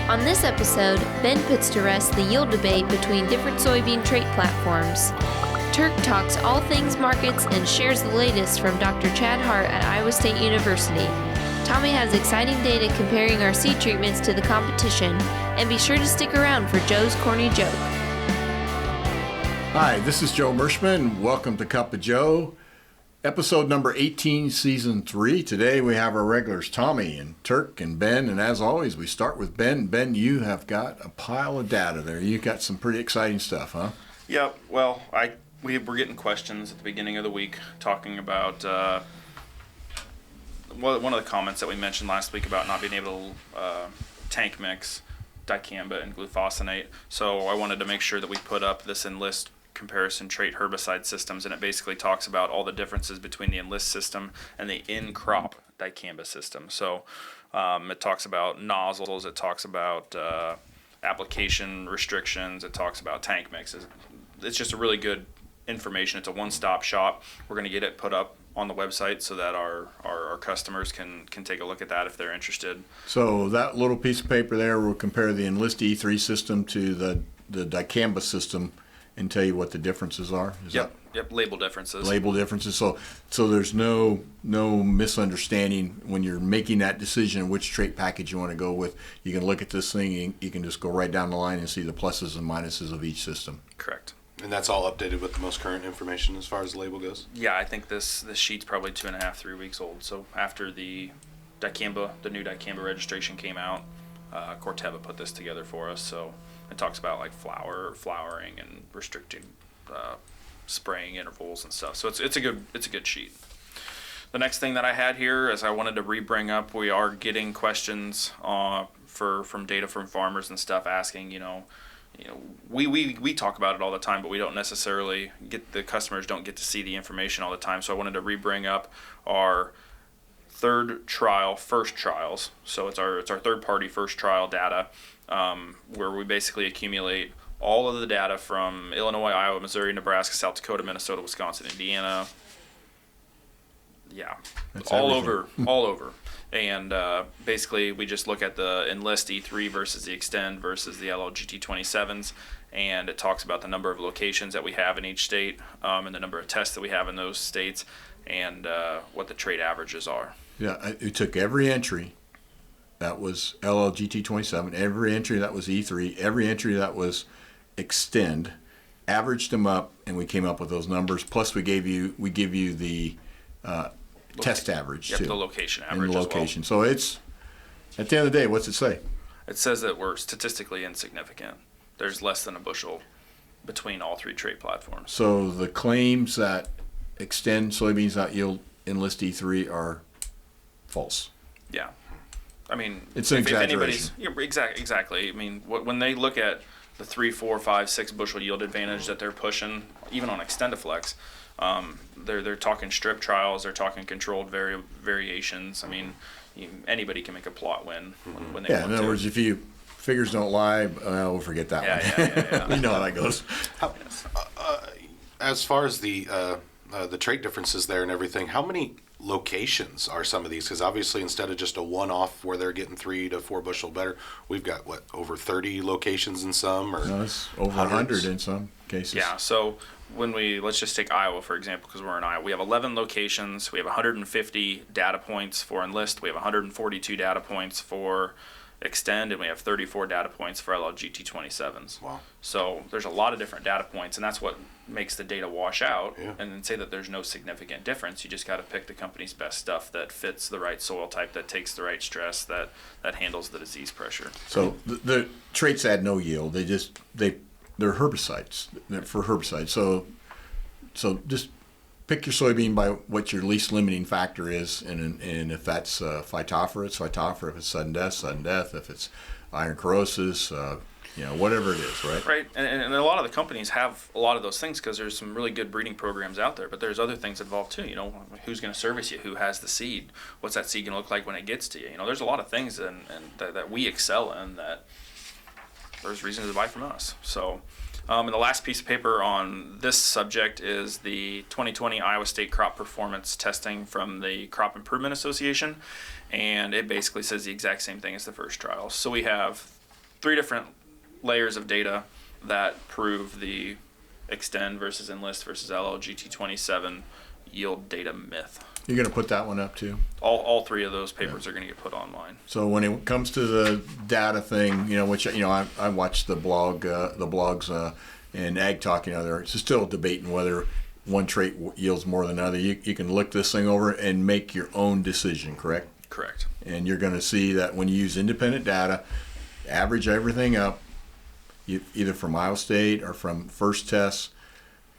On this episode, Ben puts to rest the yield debate between different soybean trait platforms. Turk talks all things markets and shares the latest from Dr. Chad Hart at Iowa State University. Tommy has exciting data comparing our seed treatments to the competition, and be sure to stick around for Joe's corny joke. Hi, this is Joe Mershman. Welcome to Cup of Joe, episode number 18, season 3. Today we have our regulars, Tommy and Turk and Ben, and as always, we start with Ben. Ben, you have got a pile of data there. You got some pretty exciting stuff, huh? Yep. Well, we were getting questions at the beginning of the week talking about one of the comments that we mentioned last week about not being able to tank mix dicamba and glufosinate. So I wanted to make sure that we put up this Enlist comparison trait herbicide systems, and it basically talks about all the differences between the Enlist system and the in-crop dicamba system. So it talks about nozzles, it talks about application restrictions, it talks about tank mixes. It's just a really good information. It's a one-stop shop. We're going to get it put up on the website so that our customers can take a look at that if they're interested. So that little piece of paper there will compare the Enlist E3 system to the dicamba system and tell you what the differences are? Yep, label differences. Label differences. So there's no misunderstanding when you're making that decision which trait package you want to go with. You can look at this thing and you can just go right down the line and see the pluses and minuses of each system. Correct. And that's all updated with the most current information as far as the label goes? Yeah, I think this sheet's probably 2.5-3 weeks old. So after the new dicamba registration came out, Corteva put this together for us. So it talks about like flowering and restricting spraying intervals and stuff. So it's a good sheet. The next thing that I had here is I wanted to bring up, we are getting questions from data from farmers and stuff asking, we talk about it all the time, but we don't necessarily the customers don't get to see the information all the time. So I wanted to bring up our first trials. So it's our third party first trial data, where we basically accumulate all of the data from Illinois, Iowa, Missouri, Nebraska, South Dakota, Minnesota, Wisconsin, Indiana. Yeah, that's all everything. all over. And basically, we just look at the Enlist E3 versus the Extend versus the LLGT27s, and it talks about the number of locations that we have in each state, and the number of tests that we have in those states, and what the trait averages are. Yeah, it took every entry that was LLGT27, every entry that was E3, every entry that was Extend, averaged them up, and we came up with those numbers. Plus, we give you the test average too. The location average and the location. as well. So it's, at the end of the day, what's it say? It says that we're statistically insignificant. There's less than a bushel between all three trait platforms. So the claims that Extend soybeans not yield Enlist E3 are false. Yeah. I mean, it's an exaggeration. Exactly. I mean, when they look at the 3, 4, 5, 6 bushel yield advantage that they're pushing, even on Extendiflex, they're talking strip trials, they're talking controlled variations. I mean, anybody can make a plot win when they want to. In other words, if you figures don't lie, we'll forget that one. Yeah. You know how that goes. As far as the trait differences there and everything, how many locations are some of these? Because obviously, instead of just a one-off where they're getting 3 to 4 bushel better, we've got over 30 locations in some, or no, it's over 100 in some cases. Yeah. So let's just take Iowa for example, because we're in Iowa. We have 11 locations. We have 150 data points for Enlist. We have 142 data points for Extend, and we have 34 data points for LLGT27s. Wow. So there's a lot of different data points, and that's what makes the data wash out. Yeah. And then say that there's no significant difference. You just got to pick the company's best stuff that fits the right soil type, that takes the right stress, that handles the disease pressure. So the traits add no yield. They're herbicides. They're for herbicides. So just pick your soybean by what your least limiting factor is, and if that's phytophthora, it's phytophthora. If it's sudden death. If it's iron corrosis, whatever it is, right? Right, and a lot of the companies have a lot of those things because there's some really good breeding programs out there, but there's other things involved too. Who's going to service you? Who has the seed? What's that seed going to look like when it gets to you? There's a lot of things and that we excel in that there's reasons to buy from us. So. And the last piece of paper on this subject is the 2020 Iowa State Crop Performance Testing from the Crop Improvement Association, and it basically says the exact same thing as the first trial. So we have three different layers of data that prove the Extend versus Enlist versus LLGT27 yield data myth. You're going to put that one up too? All three of those papers are going to get put online. So when it comes to the data thing, which I watch the blogs and Ag Talk, they're still debating whether one trait yields more than another. You can look this thing over and make your own decision, correct? Correct. And you're going to see that when you use independent data, average everything up, either from Iowa State or from first tests,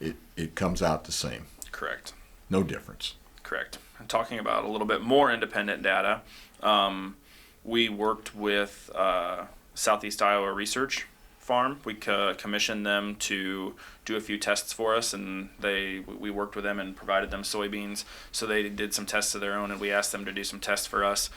it comes out the same. Correct. No difference. Correct. And talking about a little bit more independent data, we worked with Southeast Iowa Research Farm. We commissioned them to do a few tests for us, and we worked with them and provided them soybeans. So they did some tests of their own, and we asked them to do some tests for us.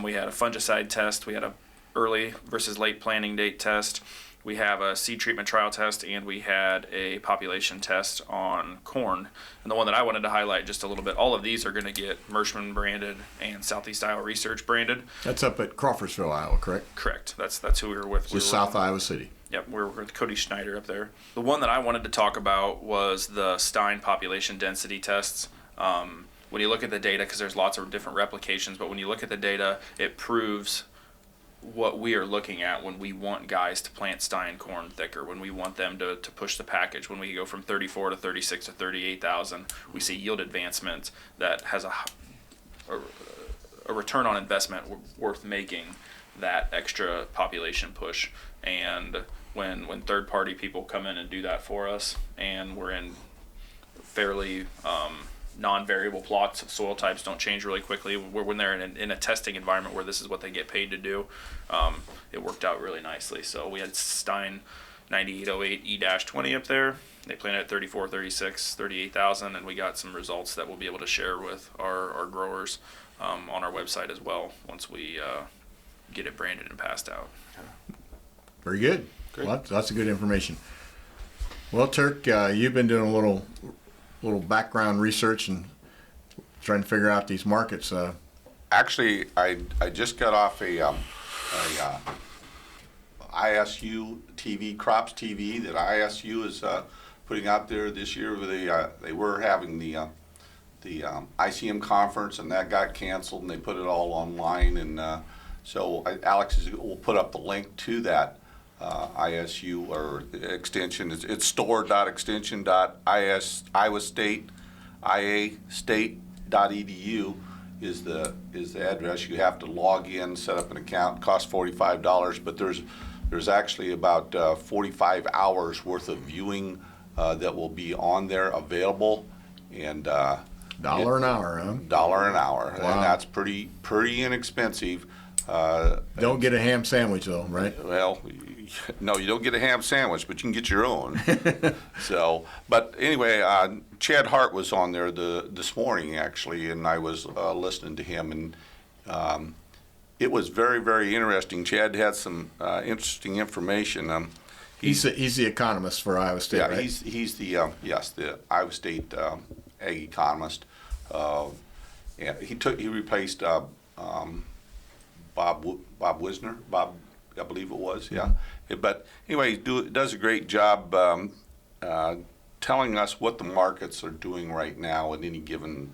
We had a fungicide test. We had a early versus late planting date test. We have a seed treatment trial test, and we had a population test on corn. And the one that I wanted to highlight just a little bit, all of these are going to get Mershman branded and Southeast Iowa Research branded. That's up at Crawfordsville, Iowa, correct? Correct. That's who we were with. Just south Iowa City. Yep, we're with Cody Schneider up there. The one that I wanted to talk about was the Stine population density tests. When you look at the data, because there's lots of different replications, but when you look at the data, it proves what we are looking at when we want guys to plant Stine corn thicker, when we want them to push the package, when we go from 34 to 36 to 38,000, we see yield advancement that has a return on investment worth making that extra population push. And when third-party people come in and do that for us, and we're in fairly non-variable plots, soil types don't change really quickly, when they're in a testing environment where this is what they get paid to do, it worked out really nicely. So we had Stine 9808 E-20 up there. They planted at 34, 36, 38,000, and we got some results that we'll be able to share with our growers on our website as well once we get it branded and passed out. Very good. Great. Well, that's good information. Well, Turk, you've been doing a little background research and trying to figure out these markets. Actually, I just got off a ISU TV, Crops TV, that ISU is putting out there this year. They were having the ICM conference, and that got canceled, and they put it all online. And so Alex will put up the link to that ISU or extension. It's store.extension.iowastate.edu is the address. You have to log in, set up an account. It costs $45, but there's actually about 45 hours worth of viewing that will be on there available, and $1 an hour, huh? $1 an hour, Wow. and that's pretty inexpensive. Don't get a ham sandwich though, right? Well, no, you don't get a ham sandwich, but you can get your own. So, but anyway, Chad Hart was on there this morning actually, and I was listening to him, and it was very, very interesting. Chad had some interesting information. He's the economist for Iowa State, Yeah, right? he's the the Iowa State ag economist. And he replaced Bob Wisner. Bob, I believe it was. Yeah. But anyway, he does a great job telling us what the markets are doing right now at any given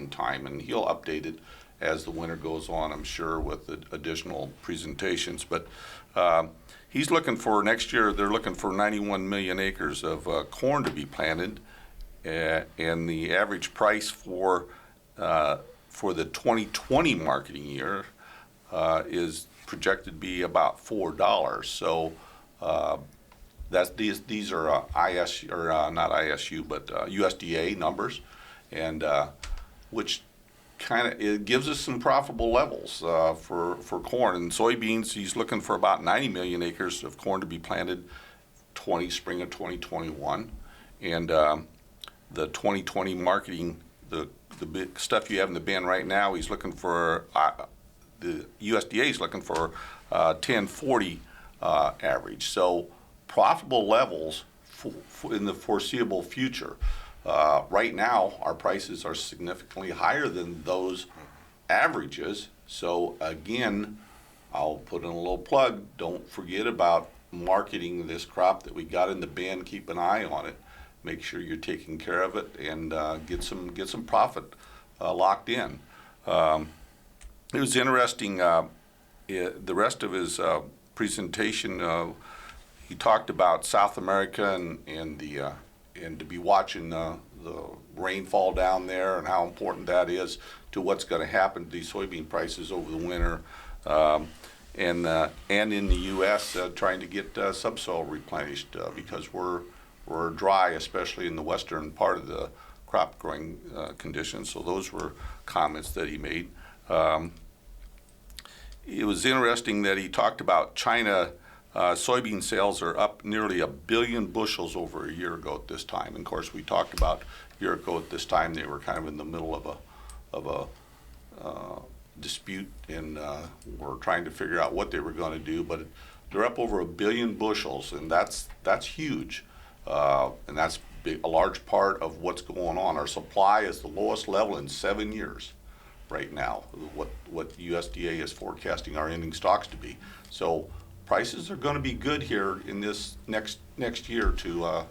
time, and he'll update it as the winter goes on, I'm sure, with additional presentations. But he's looking for next year. They're looking for 91 million acres of corn to be planted, and the average price for the 2020 marketing year is projected to be about $4. So these are ISU, or not ISU, but USDA numbers, and which kind of it gives us some profitable levels for corn and soybeans. He's looking for about 90 million acres of corn to be planted spring of 2021, and the 2020 marketing, the big stuff you have in the bin right now, he's looking for the USDA is looking for 1040 average. So profitable levels in the foreseeable future. Right now, our prices are significantly higher than those averages. So again, I'll put in a little plug. Don't forget about marketing this crop that we got in the bin. Keep an eye on it. Make sure you're taking care of it and get some profit locked in. It was interesting. The rest of his presentation, he talked about South America and to be watching the rainfall down there and how important that is to what's going to happen to these soybean prices over the winter. And in the U.S. Trying to get subsoil replenished because we're dry, especially in the western part of the crop growing conditions. So those were comments that he made. It was interesting that he talked about China. Soybean sales are up nearly 1 billion bushels over a year ago at this time. And of course, we talked about a year ago at this time they were kind of in the middle of a dispute and were trying to figure out what they were going to do. But they're up over 1 billion bushels, and that's huge. And that's a large part of what's going on. Our supply is the lowest level in 7 years right now, what USDA is forecasting our ending stocks to be. So prices are going to be good here in this next year to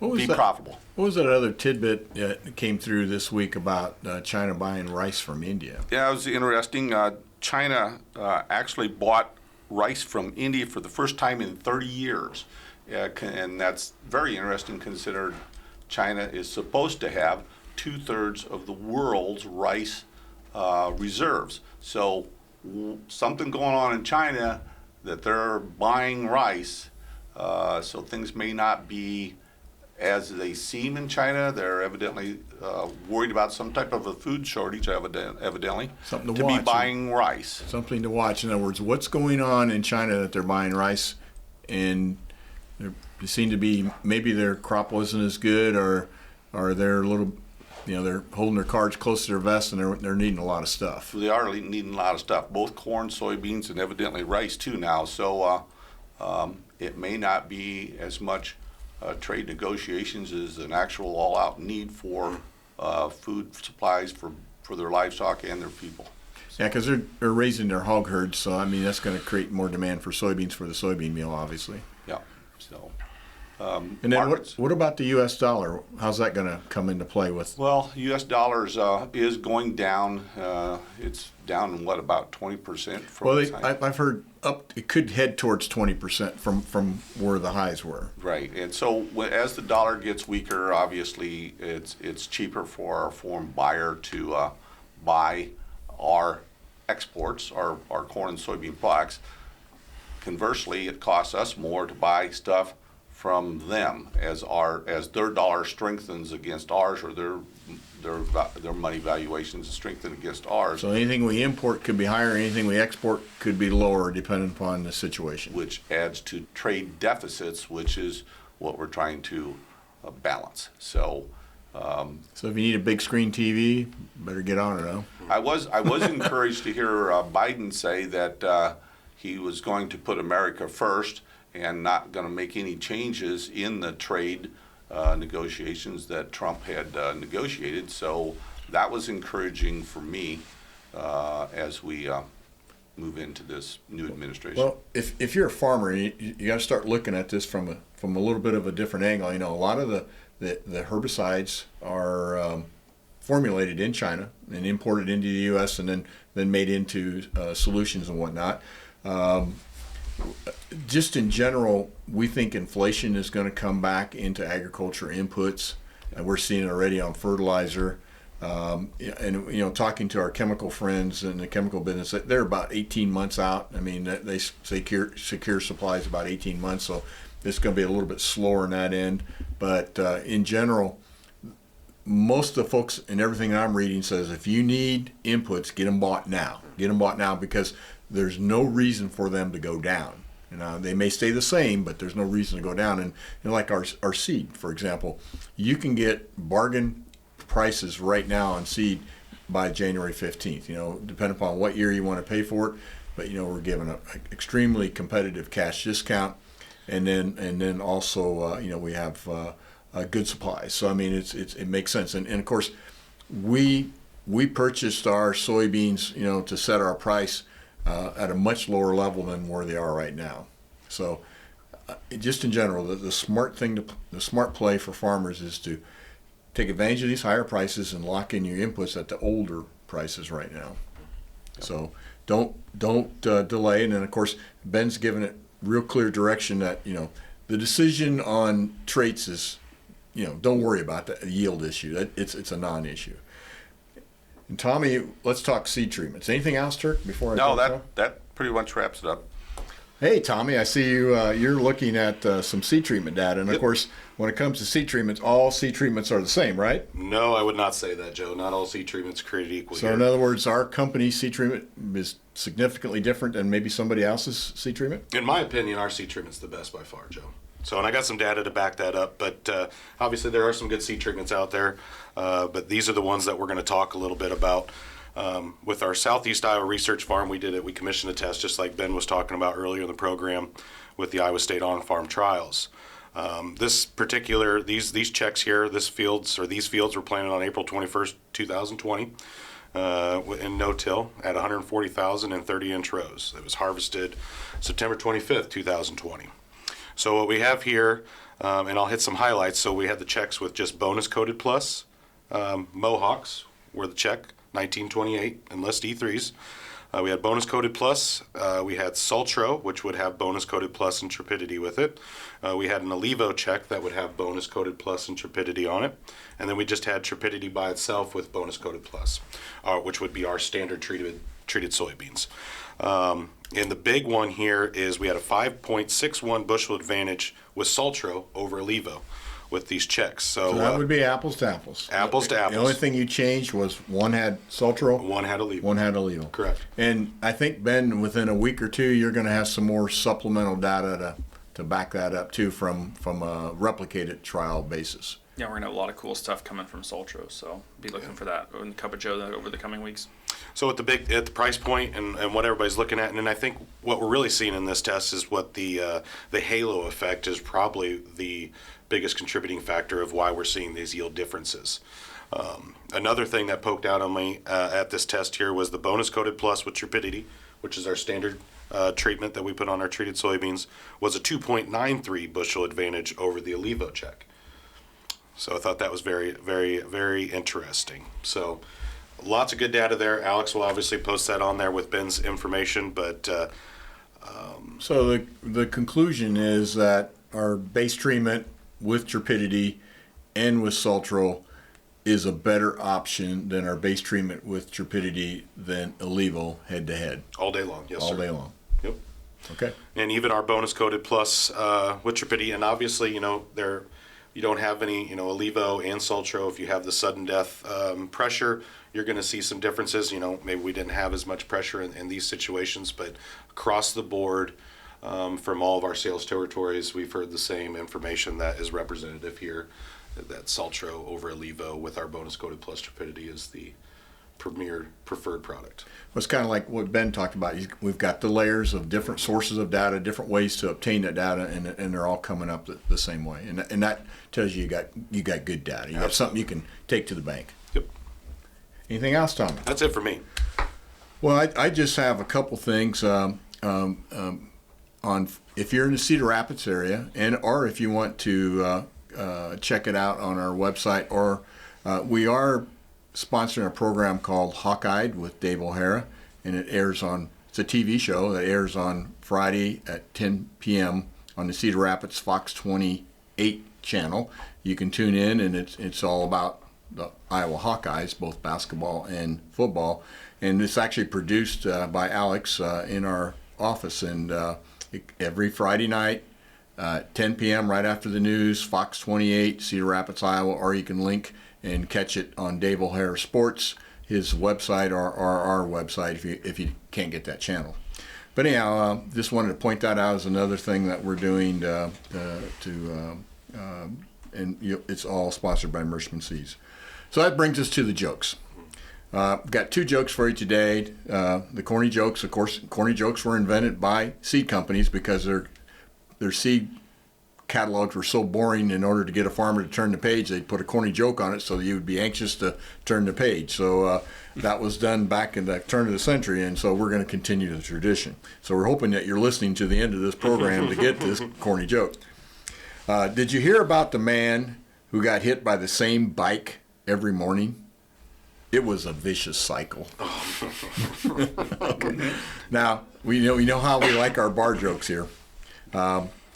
be profitable. What was that other tidbit that came through this week about China buying rice from India? Yeah, it was interesting. China actually bought rice from India for the first time in 30 years. And that's very interesting considering China is supposed to have 2/3 of the world's rice reserves. So something going on in China that they're buying rice. So things may not be as they seem in China. They're evidently worried about some type of a food shortage, evidently, Something to watch. be buying rice. Something to watch. In other words, what's going on in China that they're buying rice, and they seem to be, maybe their crop wasn't as good, or they're a little, they're holding their cards close to their vest, and they're needing a lot of stuff. They are needing a lot of stuff, both corn, soybeans, and evidently rice too now. So it may not be as much trade negotiations as an actual all-out need for food supplies for their livestock and their people. Yeah, because they're raising their hog herds, so I mean that's going to create more demand for soybeans for the soybean meal, obviously. Yeah. So. And then what about the U.S. dollar? How's that going to come into play with? Well, U.S. dollars is going down. It's down about 20% from. Well, I've heard it could head towards 20% from where the highs were. Right, and so as the dollar gets weaker, obviously it's cheaper for our foreign buyer to buy our exports, our corn and soybean products. Conversely, it costs us more to buy stuff from them as their dollar strengthens against ours, or their money valuations strengthen against ours. So anything we import could be higher, anything we export could be lower, depending upon the situation. Which adds to trade deficits, which is what we're trying to balance. So if you need a big screen TV, better get on it, huh? I was encouraged to hear Biden say that he was going to put America first and not going to make any changes in the trade negotiations that Trump had negotiated. So that was encouraging for me as we move into this new administration. Well, if you're a farmer, you got to start looking at this from a little bit of a different angle. A lot of the herbicides are formulated in China and imported into the U.S. and then made into solutions and whatnot. Just in general, we think inflation is going to come back into agriculture inputs, and we're seeing it already on fertilizer. And talking to our chemical friends in the chemical business, they're about 18 months out. I mean, they secure supplies about 18 months, so it's going to be a little bit slower on that end. But in general, most of the folks and everything I'm reading says if you need inputs, get them bought now. Get them bought now because there's no reason for them to go down. They may stay the same, but there's no reason to go down. And like our seed, for example, you can get bargain prices right now on seed by January 15th, depending upon what year you want to pay for it. But, we're giving an extremely competitive cash discount. And then also, we have good supplies. So, I mean, it makes sense. And of course, we we purchased our soybeans, to set our price at a much lower level than where they are right now. So, just in general, the smart play for farmers is to take advantage of these higher prices and lock in your inputs at the older prices right now. So don't delay. And then of course Ben's given it real clear direction that the decision on traits is don't worry about the yield issue. It's a non-issue. And Tommy, let's talk seed treatments. Anything else, Turk? Before I No, that pretty much wraps it up. Hey, Tommy, I see you're looking at some seed treatment data, and of course, when it comes to seed treatments, all seed treatments are the same, right? No, I would not say that, Joe. Not all seed treatments are created equal. So, in other words, our company's seed treatment is significantly different than maybe somebody else's seed treatment? In my opinion, our seed treatment's the best by far, Joe. So, and I got some data to back that up, but obviously there are some good seed treatments out there, but these are the ones that we're going to talk a little bit about. With our Southeast Iowa Research Farm, we commissioned a test just like Ben was talking about earlier in the program with the Iowa State on-farm trials. These checks here, these fields were planted on April 21st, 2020 in no-till at 140,000 and 30-inch rows. It was harvested September 25th, 2020. So what we have here, and I'll hit some highlights. So we had the checks with just bonus coated plus, Mohawks were the check, 1928 Enlist E3s. We had bonus coated plus. We had Sultro, which would have bonus coated plus and Trepidity with it. We had an Alivo check that would have bonus coated plus and Trepidity on it. And then we just had Trepidity by itself with bonus coated plus, which would be our standard treated soybeans. And the big one here is we had a 5.61 bushel advantage with Sultro over Alivo with these checks. So that would be apples to apples. Apples to apples. The only thing you changed was one had Sultro, One had Alivo. one had Alivo. Correct. And I think, Ben, within a week or two, you're going to have some more supplemental data to back that up too from a replicated trial basis. Yeah, we're gonna have a lot of cool stuff coming from Sultro, so be looking for that in the Cup of Joe over the coming weeks. So at the price point and what everybody's looking at, and then I think what we're really seeing in this test is what the halo effect is probably the biggest contributing factor of why we're seeing these yield differences. Another thing that poked out on me at this test here was the bonus coated plus with Trepidity, which is our standard treatment that we put on our treated soybeans, was a 2.93 bushel advantage over the Alivo check. So I thought that was very, very, very interesting. So lots of good data there. Alex will obviously post that on there with Ben's information, but So the conclusion is that our base treatment with Trepidity and with Sultro is a better option than our base treatment with Trepidity than Alivo head to head. all day long, yes, All sir. day long. Yep. Okay. And even our bonus coated plus with Trepidity, and obviously, you don't have any, Alivo and Sultro. If you have the sudden death pressure, you're going to see some differences. Maybe we didn't have as much pressure in these situations, but across the board, from all of our sales territories, we've heard the same information that is representative here, that Sultro over Alivo with our bonus coated plus Trepidity is the premier preferred product. Well, it's kind of like what Ben talked about. We've got the layers of different sources of data, different ways to obtain that data, and they're all coming up the same way. And that tells you got good data. You got something you can take to the bank. Yep. Anything else, Tom? That's it for me. Well, I just have a couple things on if you're in the Cedar Rapids area, or if you want to check it out on our website, or we are sponsoring a program called Hawkeyed with Dave O'Hara, and it's a TV show that airs on Friday at 10 p.m. on the Cedar Rapids Fox 28 channel. You can tune in, and it's all about the Iowa Hawkeyes, both basketball and football, and it's actually produced by Alex in our office, and every Friday night 10 p.m. right after the news, Fox 28, Cedar Rapids, Iowa, or you can link and catch it on Dave O'Hara Sports, his website, or our website if you can't get that channel. But anyhow, just wanted to point that out as another thing that we're doing it's all sponsored by Mershman Seeds. So that brings us to the jokes. Got two jokes for you today. The corny jokes, of course, corny jokes were invented by seed companies because they're seed catalogs were so boring. In order to get a farmer to turn the page, they'd put a corny joke on it so that you would be anxious to turn the page. So that was done back in the turn of the century, and so we're going to continue the tradition. So we're hoping that you're listening to the end of this program to get this corny joke. Did you hear about the man who got hit by the same bike every morning? It was a vicious cycle. Okay. Now, we know how we like our bar jokes here.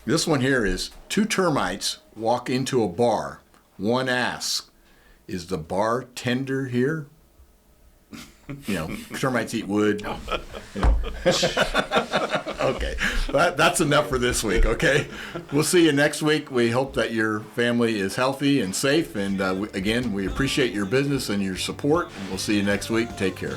This one here is: two termites walk into a bar. One asks, "Is the bartender here?" Termites eat wood. Okay, that's enough for this week, okay? We'll see you next week. We hope that your family is healthy and safe. And again, we appreciate your business and your support. We'll see you next week. Take care.